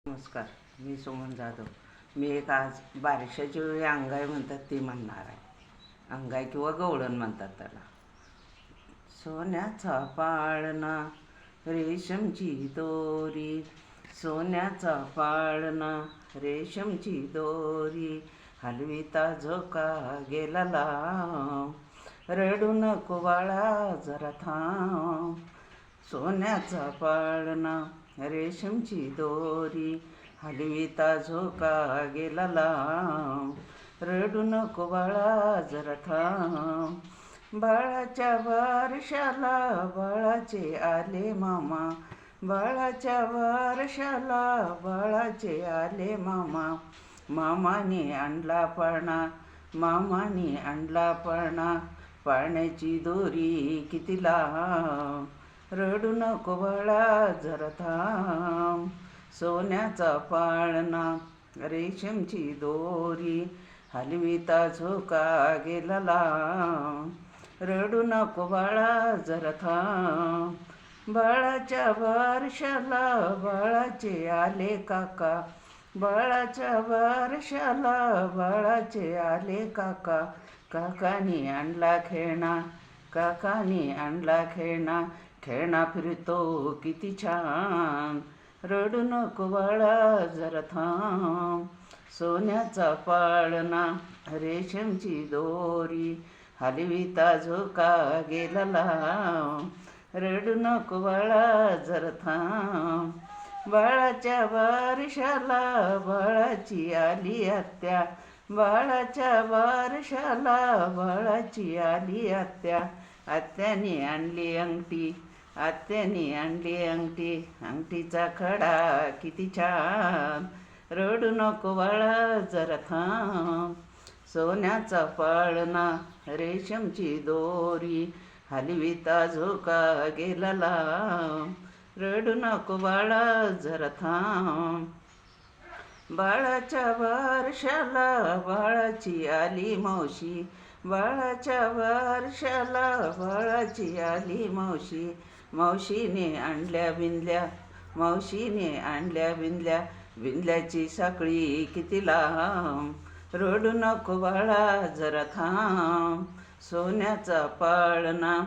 नमस्कार, मी सुमन जाधव. मी एक आज बारिशाची वेळी अंगाई म्हणतात ती म्हणणार आहे. अंगाई किंवा गवळण म्हणतात त्याला. सोन्याचा पाळणा रेशमची दोरी, सोन्याचा पाळणा रेशमची दोरी, हलविता झोका गेला लांब, रडू नको बाळा जरा थांब. सोन्याचा पाळणा रेशमची दोरी, हलविता झोका गेला लांब, रडू नको बाळा जरा थांब. बाळाच्या बारशाला बाळाचे आले मामा, बाळाच्या बारशाला बाळाचे आले मामा, मामाने आणला पाळणा, मामाने आणला पाळणा, पाळण्याची दोरी किती लांब, रडू नको बाळा जरा थांब. सोन्याचा पाळणा रेशमची दोरी, हलविता झोका गेला लांब, रडू नको बाळा जरा थांब. बाळाच्या बारशाला बाळाचे आले काका, बाळाच्या बारशाला बाळाचे आले काका, काकाने आणला खेळणा, काकाने आणला खेळणा, खेळणा फिरतो किती छान, रडू नको बाळा जरा थांब. सोन्याचा पाळणा रेशमची दोरी, हलविता झोका गेला लांब, रडू नको बाळा जरा थांब. बाळाच्या बारशाला बाळाची आली आत्या, बाळाच्या बारशाला बाळाची आली आत्या, आत्याने आणली अंगठी, आत्याने आणली अंगठी, अंगठीचा खडा किती छान, रडू नको बाळा जरा थांब. सोन्याचा पाळणा रेशमची दोरी, हलविता झोका गेला लांब, रडू नको बाळा जरा थांब. बाळाच्या बारशाला बाळाची आली मावशी, बाळाच्या बारशाला बाळाची आली मावशी, मावशीने आणल्या बिंदल्या, मावशीने आणल्या बिंदल्या, बिंदल्याची साखळी किती लांब, रडू नको बाळा जरा थांब. सोन्याचा पाळणा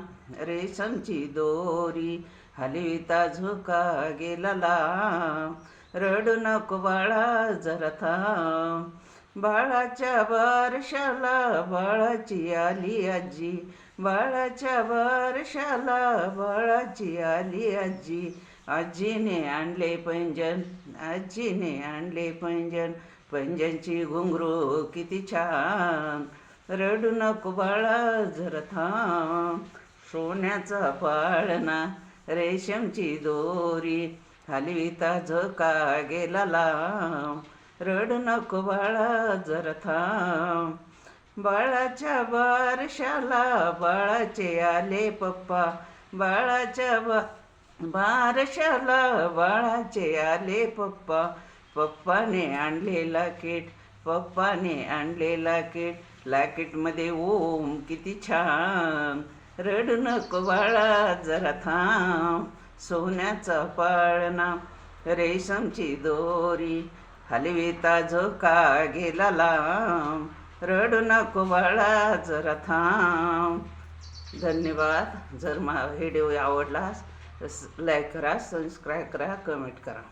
रेशमची दोरी, हलविता झोका गेला लांब, रडू नको बाळा जरा थांब. बाळाच्या बारशाला बाळाची आली आजी, बाळाच्या बारशाला बाळाची आली आजी, आजीने आणले पैंजण, आजीने आणले पैंजण, पैंजणची घुंगरू किती छान, रडू नको बाळा जरा थांब. सोन्याचा पाळणा रेशमची दोरी, हलविता झोका गेला लांब, रडू नको बाळा जरा थांब. बाळाच्या बारशाला बाळाचे आले पप्पा, बाळाच्या बारशाला बाळाचे आले पप्पा, पप्पाने आणले लाकीट, पप्पाने आणले लाकीट, लाकीटमध्ये ओम किती छान, रडू नको बाळा जरा थांब. सोन्याचा पाळणा रेशमची दोरी, हलविता झोका गेला लांब, रडू नको बाळा जरा थांब. धन्यवाद. जर व्हिडिओ आवडला लाईक करा, सबस्क्राईब करा, कमेंट करा.